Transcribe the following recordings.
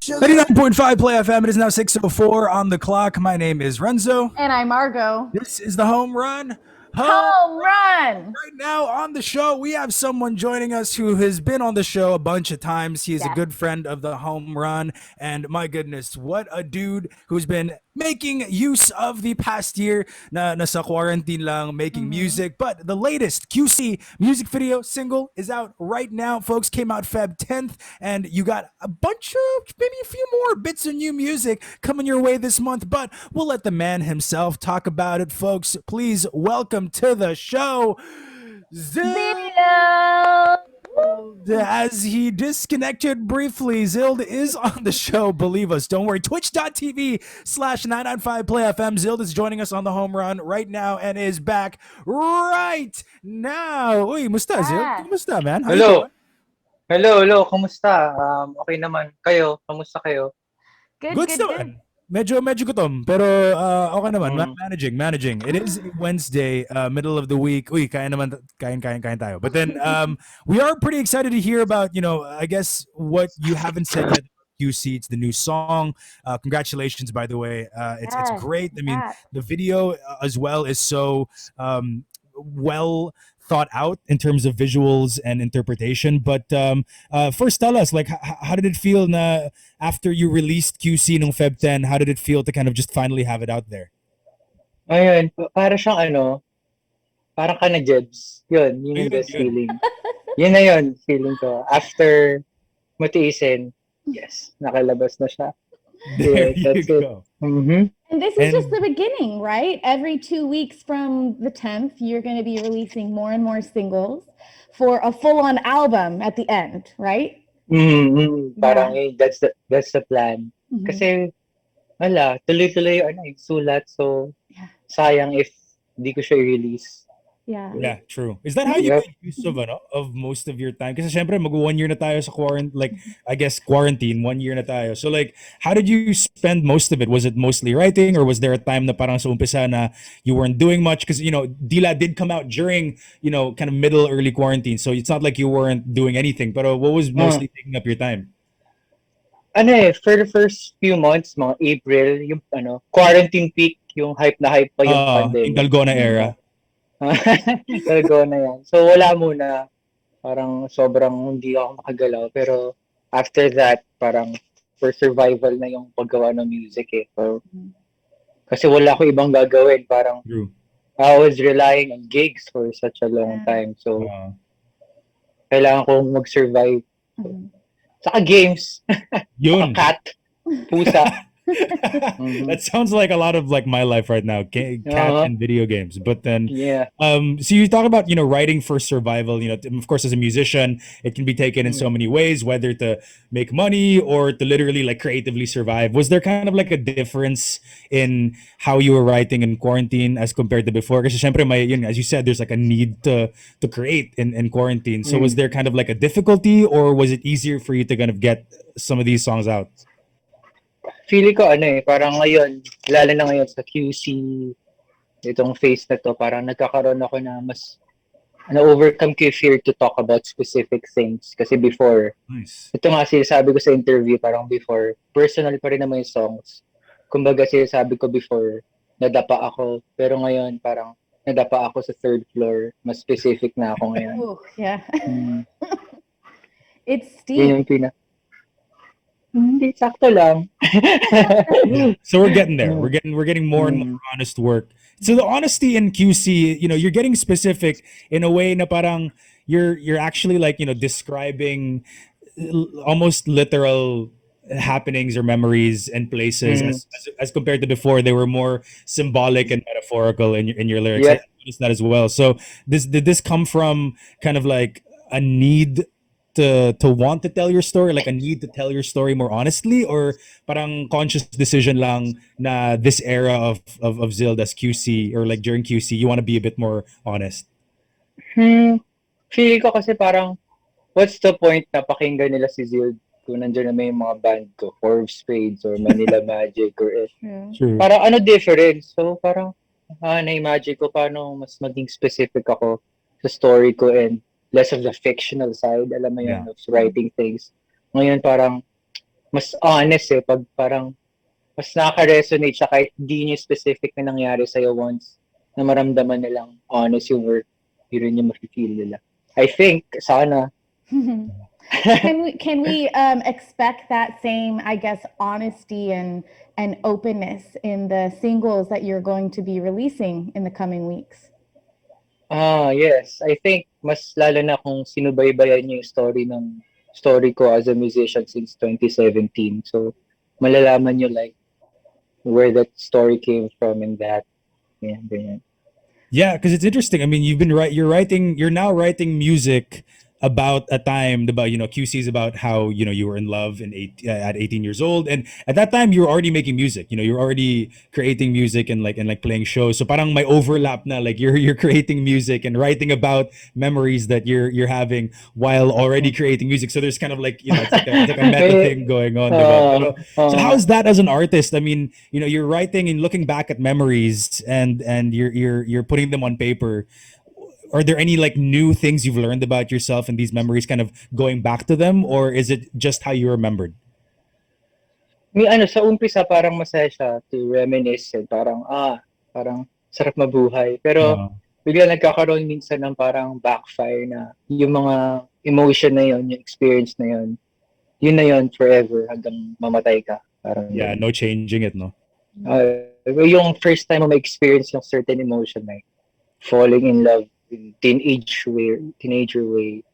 995 Play FM. It is now 6:04 on the clock. My name is Renzo. And I'm Margo. This is the Home Run. Home Run! Right now on the show, we have someone joining us who has been on the show a bunch of times. He is a good friend of the Home Run. And my goodness, what a dude who's been making use of the past year na nasa quarantine lang, making music. But the latest KYUSI music video single is out right now, folks. Came out Feb 10th, and you got a bunch of, maybe a few more bits of new music coming your way this month. But we'll let the man himself talk about it, folks. Please welcome to the show, ZILD. As he disconnected briefly, ZILD is on the show. Believe us. Don't worry. Twitch.tv/995PlayFM. ZILD is joining us on the Home Run right now and is back right now. Uy, musta, ZILD? Kumusta, man? How you doing? Hello. Kumusta? Okay naman. Kayo? Kamusta kayo? Good. Medyo gutom, pero okay naman. Managing. It is Wednesday, middle of the week. Uy, kain tayo. But then we are pretty excited to hear about, I guess what you haven't said yet. KYUSI, it's the new song. Congratulations, by the way. It's great. I mean, the video as well is so well thought out in terms of visuals and interpretation. But first, tell us, like, how did it feel na after you released KYUSI nung Feb 10? How did it feel to kind of just finally have it out there? Ayun, para siyang parang ka na Jebs. Yun yung best feeling. Yun na yun, feeling ko. After matiisin, yes, nakalabas na siya. There you go. Mm-hmm. And this is just the beginning, right? Every 2 weeks from the 10th, you're going to be releasing more and more singles for a full-on album at the end, right? Parang that's the plan. Kasi wala, tuloy-tuloy yung sulat, so sayang if di ko siya i-release. Yeah, true. Is that how you make use of most of your time? Kasi syempre mag 1 year na tayo sa quarantine, like I guess quarantine, 1 year na tayo. So like, how did you spend most of it? Was it mostly writing, or was there a time na parang sa umpisa na you weren't doing much? Because Dila did come out during kind of middle early quarantine, so it's not like you weren't doing anything. But what was mostly taking up your time? For the first few months, mga April, yung quarantine peak, yung hype pa yung pandemic. Yung Dalgona era. Talaga na yan. So wala muna. Parang sobrang hindi ako makagalaw. Pero after that, parang for survival na yung paggawa ng music eh. So, kasi wala ko ibang gagawin. Parang I was relying on gigs for such a long time. So kailangan kong mag-survive. Saka games. Yun. Cat. Pusa. That sounds like a lot of like my life right now, cat and video games. But then so you talk about writing for survival. Of course, as a musician, it can be taken in so many ways, whether to make money or to literally like creatively survive. Was there kind of like a difference in how you were writing in quarantine as compared to before? Because syempre as you said, there's like a need to create in quarantine. So was there kind of like a difficulty, or was it easier for you to kind of get some of these songs out? Feeling ko parang ngayon, lalo na ngayon sa KYUSI, itong phase na to, parang nagkakaroon ako na mas na-overcome ko yung fear to talk about specific things. Kasi before, ito nga sinasabi ko sa interview, parang before, personal pa rin naman yung songs. Kumbaga sinasabi ko before, nadapa ako. Pero ngayon, parang nadapa ako sa third floor. Mas specific na ako ngayon. It's steep. Hindi, sakto lang. So we're getting there. We're getting more and more honest work. So the honesty in KYUSI, you're getting specific in a way na parang you're actually like, describing almost literal happenings or memories and places as compared to before. They were more symbolic and metaphorical in your lyrics. I noticed that as well. So did this come from kind of like a need to want to tell your story, like a need to tell your story more honestly, or parang conscious decision lang na this era of ZILD as KYUSI, or like during KYUSI you want to be a bit more honest? Feeling ko kasi parang what's the point na pakinggan nila si ZILD kung nandiyan na may mga band ko, Four of Spades or Manila Magic or parang difference. So parang na-imagine ko paano mas maging specific ako sa story ko and less of the fictional side, alam mo yun, of writing things. Ngayon parang mas honest eh, pag parang mas nakaka-resonate siya kahit di niyo specific na nangyari sa'yo once na maramdaman nilang honest yung work, yun rin yung mafe-feel nila. I think, sana. Can we expect that same, I guess, honesty and openness in the singles that you're going to be releasing in the coming weeks? Yes. I think mas lalo na kung sinubaybayan niyo yung story ko as a musician since 2017. So, malalaman niyo like where that story came from and that. Yeah, ganyan. Yeah, because it's interesting. I mean, you're now writing music about a time about QC is about how you were in love at 18 years old, and at that time you were already making music. You're already creating music and playing shows. So parang may overlap na, like you're creating music and writing about memories that you're having while already creating music. So there's kind of like it's like a meta thing going on, diba? So how's that as an artist? I mean, you're writing and looking back at memories and you're putting them on paper. Are there any like new things you've learned about yourself and these memories kind of going back to them, or is it just how you remembered? May sa umpisa parang masaya siya to reminisce and parang sarap mabuhay. Pero Uh, bigla nagkakaroon minsan ng parang backfire na yung mga emotion na yun, yung experience na yun na yun forever hanggang mamatay ka. Parang yeah, yun. no changing it, no. Yung first time mo ma-experience yung certain emotion like falling in love in teenager way,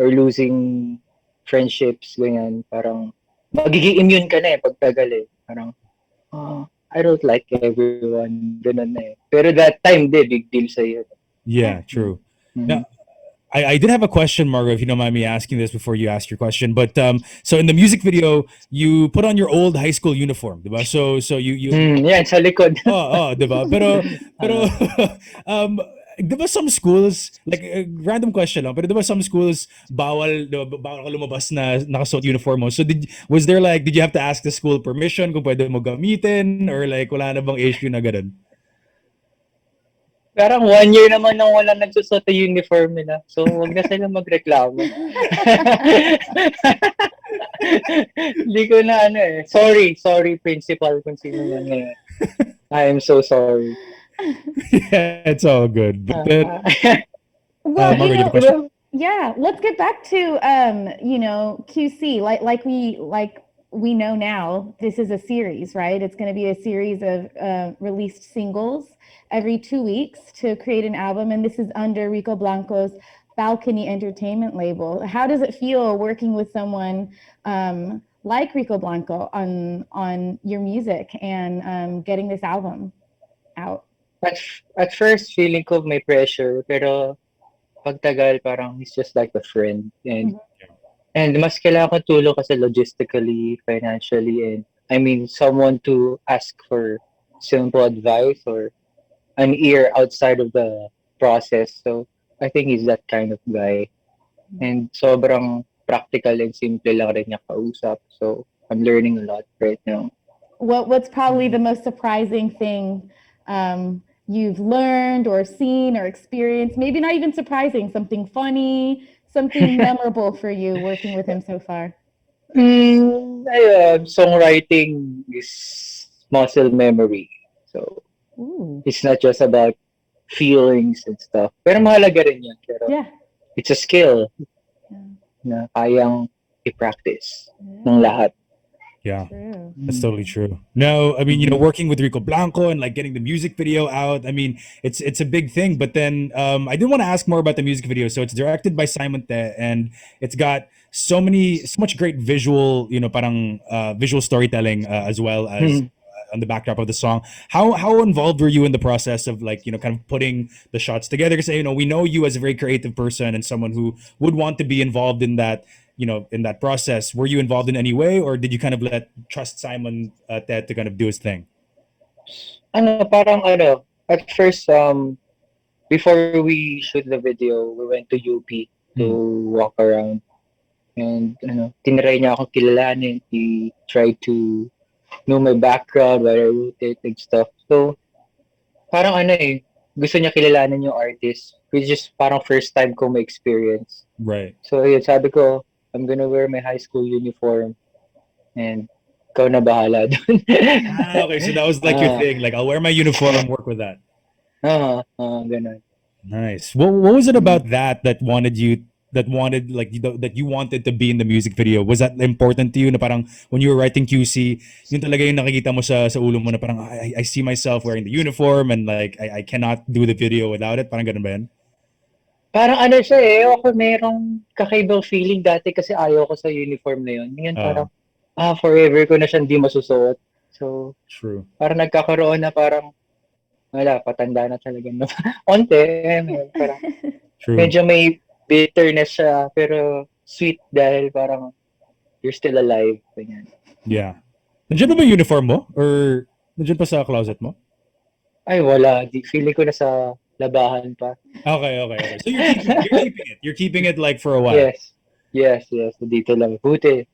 or losing friendships, ganyan, parang magiging immune ka na eh, pagtagal eh. Parang, I don't like everyone, ganun na eh. Pero that time, big deal sa'yo. Yeah, true. Mhm. Now, I did have a question, Margo, if you don't mind me asking this before you ask your question. But so in the music video, you put on your old high school uniform, diba? So you Yan, sa likod. diba? Pero diba some schools, like random question lang, pero diba some schools bawal ka lumabas na nakasuot uniform mo. So did you have to ask the school permission kung pwede mo gamitin, or like wala na bang issue na ganun? Parang 1 year naman nang walang nagsusot ng uniform nila. So, wag na sila magreklamo. Hindi ko na Sorry, principal, kung sino man ngayon. I am so sorry. Yeah, it's all good. But then, Well, Margo, you have a question? yeah, let's get back to QC. Like we know now, this is a series, right? It's going to be a series of released singles every 2 weeks to create an album, and this is under Rico Blanco's Balcony Entertainment label. How does it feel working with someone like Rico Blanco on your music and getting this album out? At first, feeling ko may pressure, pero pagtagal, parang he's just like a friend. And mas kailangan ko tulong kasi logistically, financially, and I mean, someone to ask for simple advice or an ear outside of the process. So, I think he's that kind of guy. And sobrang practical and simple lang rin niya kausap. So, I'm learning a lot right now. What's probably the most surprising thing you've learned or seen or experienced? Maybe not even surprising, something funny, something memorable for you working with him so far? Songwriting is muscle memory. So, it's not just about feelings and stuff. Pero mahalaga rin yan. Pero it's a skill na kayang i-practice ng lahat. Yeah, that's totally true. No, I mean, working with Rico Blanco and like getting the music video out, I mean, it's a big thing. But then I did want to ask more about the music video. So it's directed by Simon Te, and it's got so much great visual, parang visual storytelling as well as on the backdrop of the song. How involved were you in the process of like, kind of putting the shots together? Because we know you as a very creative person and someone who would want to be involved in that. In that process, were you involved in any way, or did you kind of trust Simon Ted to kind of do his thing? At first, before we shoot the video, we went to UP to walk around. And, tinry niya akong kilalanin. He tried to know my background, where I wrote it and stuff. So, parang gusto niya kilalanin yung artist, which is parang first time ko ma-experience. Right. So, yun, sabi ko, I'm gonna wear my high school uniform. And ikaw na bahala dun. Okay, so that was like your thing. Like, I'll wear my uniform, work with that. Ganun. Nice. What was it about that wanted like that you wanted to be in the music video? Was that important to you? Na parang when you were writing QC, yun talaga yung nakikita mo sa ulo mo na parang I see myself wearing the uniform and like I cannot do the video without it. Parang ganun ba yan? Parang ano siya eh, ako merong kakaibang feeling dati kasi ayaw ko sa uniform na yun. Ngayon parang, forever ko na siyang di masusuot. So, True. parang nagkakaroon na parang, wala, patanda na talaga. No? Onte, parang, True. medyo may bitterness siya, pero sweet dahil parang, you're still alive. Ganyan. Yeah. Nandiyan ba yung uniform mo? Or nandiyan pa sa closet mo? Ay, wala. Feeling ko na sa labahan pa. Okay. So you're keeping it. You're keeping it like for a while. Yes. Dito lang. Buti.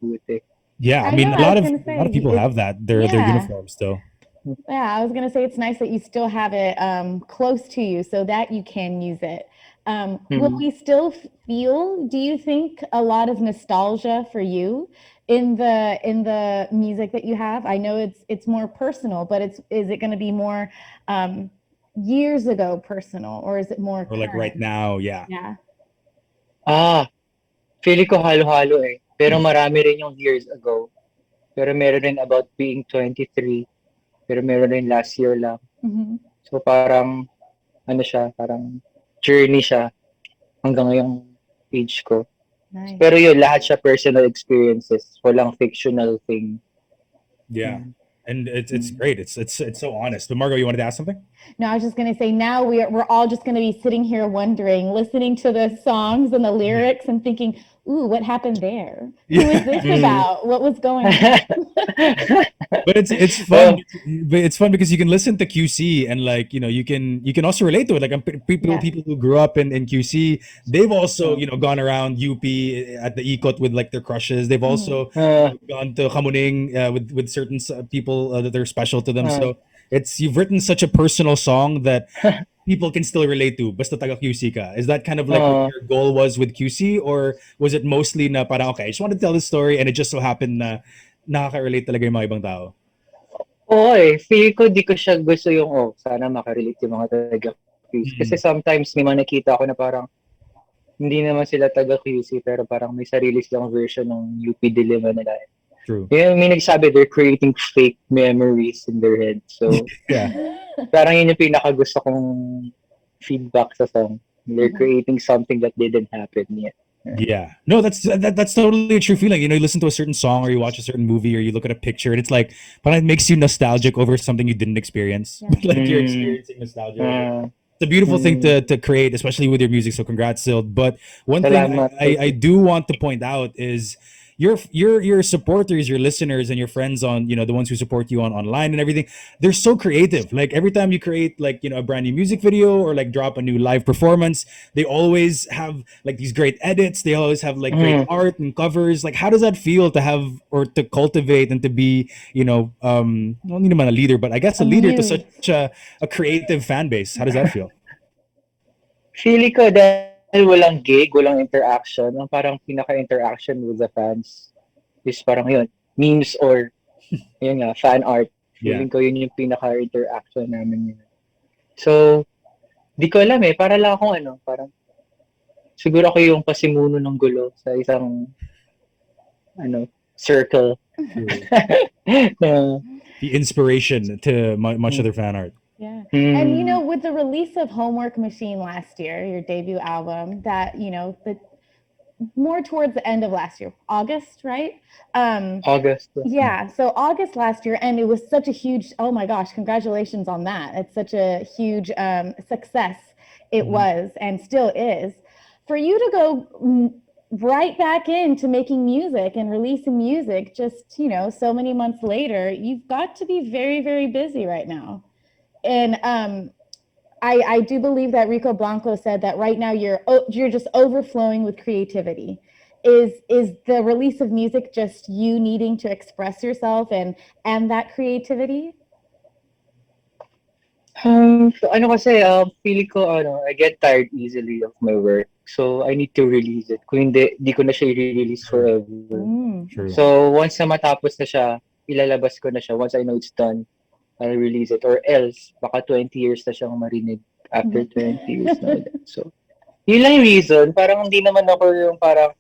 Yeah, I mean, a lot of people have that. Their uniforms still. Yeah, I was gonna say it's nice that you still have it close to you so that you can use it. Will we still feel? Do you think a lot of nostalgia for you in the music that you have? I know it's more personal, but is it going to be more years ago personal, or is it more or like right now? Yeah. Feeling ko halo-halo eh. Pero marami rin yung years ago. Pero meron rin about being 23. Pero meron rin last year lang. So parang, ano siya, parang journey siya hanggang ngayong age ko. Nice. Pero yun, lahat siya personal experiences. Walang fictional thing. Yeah. And it's great. It's so honest. But Margo, you wanted to ask something? No, I was just going to say now we're all just going to be sitting here wondering, listening to the songs and the lyrics and thinking, ooh, what happened there? Who is this about? What was going on? But it's fun. But it's fun because you can listen to QC and like you can also relate to it. Like people who grew up in QC, they've also gone around UP at the Ikot with like their crushes. They've also gone to Kamuning with certain people that they're special to them. So you've written such a personal song that people can still relate to. Basta taga QC ka. Is that kind of like what your goal was with QC, or was it mostly na parang okay, I just want to tell this story and it just so happened na nakaka-relate talaga yung mga ibang tao? Oo feeling ko di ko siya gusto yung sana makarelate yung mga taga QC. Kasi sometimes may mga nakita ako na parang hindi naman sila taga QC pero parang may sarili silang version ng UP dilemma nila. True. Yeah, may nagsabi they're creating fake memories in their head. So, parang yun yung pinaka-gusto kong feedback sa song. They're creating something that didn't happen yet. Yeah. No, that's totally a true feeling. You listen to a certain song or you watch a certain movie or you look at a picture and it's like, but it makes you nostalgic over something you didn't experience. Like you're experiencing nostalgia. It's a beautiful thing to create, especially with your music. So congrats, ZILD. But one thing I do want to point out is your supporters, your listeners, and your friends on the ones who support you online and everything. They're so creative. Like every time you create like a brand new music video or like drop a new live performance, they always have like these great edits. They always have like great art and covers. Like how does that feel to have or to cultivate and to be not only a leader, but I guess a leader to such a creative fan base? How does that feel? Feeling ko dahil walang gig, walang interaction, ang parang pinaka-interaction with the fans is parang yun, memes or yun nga, fan art. Feeling ko yun yung pinaka-interaction namin yun. So, di ko alam para lang akong parang siguro ako yung pasimuno ng gulo sa isang circle. The inspiration to much other fan art. Yeah. And with the release of Homework Machine last year, your debut album, that more towards the end of last year, August, right? August. Yeah. So August last year, and it was such a huge, oh my gosh, congratulations on that. It's such a huge success. It was and still is. For you to go right back into making music and releasing music just, so many months later, you've got to be very, very busy right now. And I do believe that Rico Blanco said that right now you're just overflowing with creativity. Is the release of music just you needing to express yourself and that creativity? Feeling ko I get tired easily of my work. So I need to release it. Kung hindi ko na siya i-release forever. True. So, once na matapos na siya, ilalabas ko na siya. Once I know it's done, I'll release it. Or else, baka 20 years na siyang marinig after 20 years na ulit. So, yun lang yung reason. Parang hindi naman ako yung parang,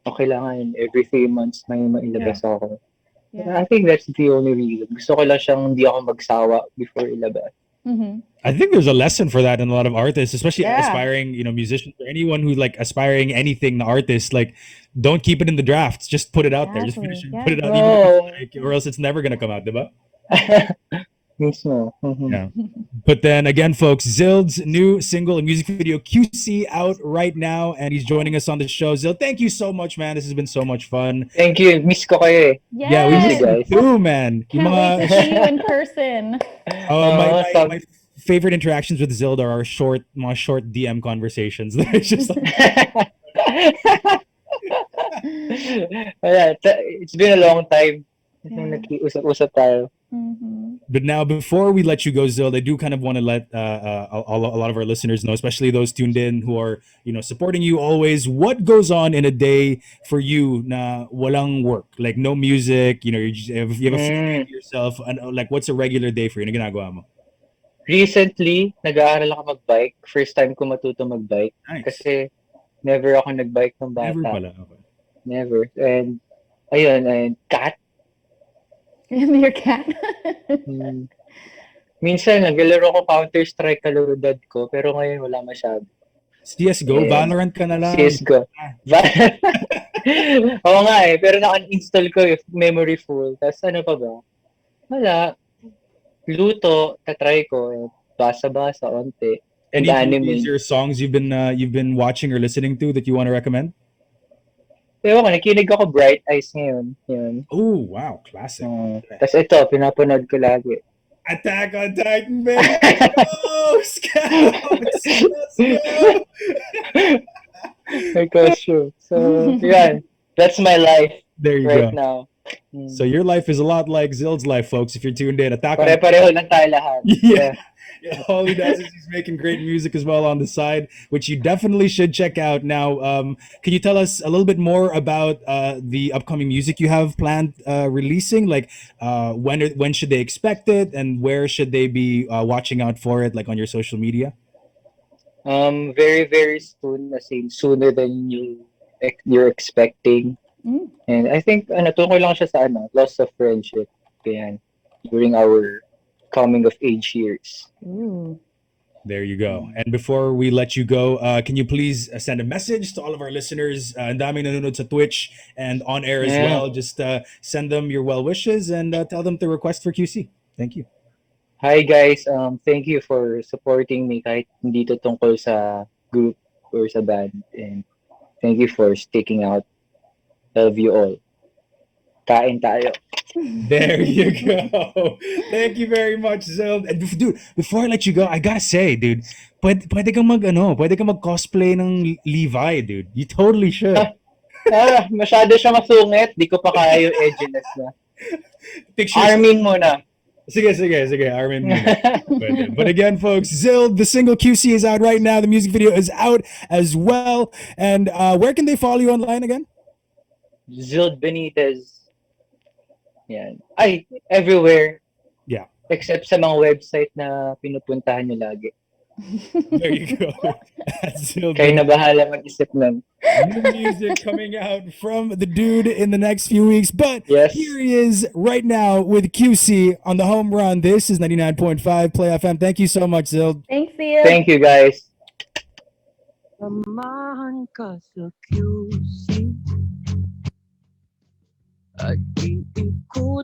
kailangan every 3 months may mailabas ako. Yeah. I think that's the only reason. Gusto ko lang siyang hindi ako magsawa before ilabas. I think there's a lesson for that in a lot of artists, especially Yeah. aspiring, musicians or anyone who's like aspiring anything, the artist, like don't keep it in the drafts. Just put it out there. Just finish it. Put it out, even if it's like, or else it's never gonna come out, diba? Mismo. Yeah. But then again, folks, ZILD's new single and music video QC out right now, and he's joining us on the show. ZILD, thank you so much, man. This has been so much fun. Thank you. Miss ko kayo eh. Yes. Yeah, we miss you guys. too, man. Can't wait to see you in person. My favorite interactions with ZILD are our short DM conversations. It's just it's been a long time. Nag-usap tayo. But now, before we let you go, ZILD, I do kind of want to let a lot of our listeners know, especially those tuned in who are, supporting you always. What goes on in a day for you na walang work, like no music, you have a free day to yourself, and like what's a regular day for you? Na ginagawa mo? Recently, nag-aaral ako mag-bike. First time ko matuto mag-bike. Nice. Kasi never ako nag-bike ng bata. Never pala. Okay. Never. And ayun, cat. Your cat. Minsan, naglalaro ko Counter-Strike kalurudad ko, pero ngayon wala masyado. CSGO? Valorant ka na lang? CSGO. Oo nga eh, pero naka-install ko yung memory full. Tapos ano pa ba? Wala. Luto, tatry ko. Basa-basa, onte. Any anime. movies or songs you've been watching or listening to that you want to recommend? Pero nakinig ako Bright Eyes ngayon. Yun. Oh, wow. Classic. Tapos ito, pinapanood ko lagi. Attack on Titan, baby! Oh, Scouts! Let's go! My costume. So, yan. That's my life There you right go. now. So your life is a lot like ZILD's life, folks, if you're tuned in. Attack on Pare-pareho lang tayo lahat. Yeah. All he does is he's making great music as well on the side, which you definitely should check out. Now, can you tell us a little bit more about the upcoming music you have planned releasing? Like, when should they expect it, and where should they be watching out for it? Like on your social media? Very, very soon. As in, sooner than you're expecting. And I think, tungkol lang siya sa loss of friendship. Yan, during our coming of age years. There you go. And before we let you go, can you please send a message to all of our listeners? Ang daming nanonood sa Twitch and on air as well. Just send them your well wishes and tell them to request for QC. Thank you. Hi guys, thank you for supporting me kahit hindi to tungkol sa group or sa band. And thank you for sticking out. Love you all. Kain tayo. There you go. Thank you very much, ZILD. And dude, before I let you go, I gotta say, dude, pwede kang mag-cosplay ng Levi, dude. You totally should. Masyado siya masungit. Di ko pa kaya yung edginess na. Armin mo na. Sige, Armin muna. But again, folks, ZILD, the single QC is out right now. The music video is out as well. And where can they follow you online again? ZILD Benitez. Yan. Ay, everywhere. Yeah. Except sa mga website na pinupuntahan nyo lagi. There you go. Kayo na bahala mag-isip nun. New music coming out from the dude in the next few weeks. But here he is right now with QC on the home run. This is 99.5 Play FM. Thank you so much, ZILD. Thanks, Zil. Thank you, guys. Samahan ka sa QC at iikot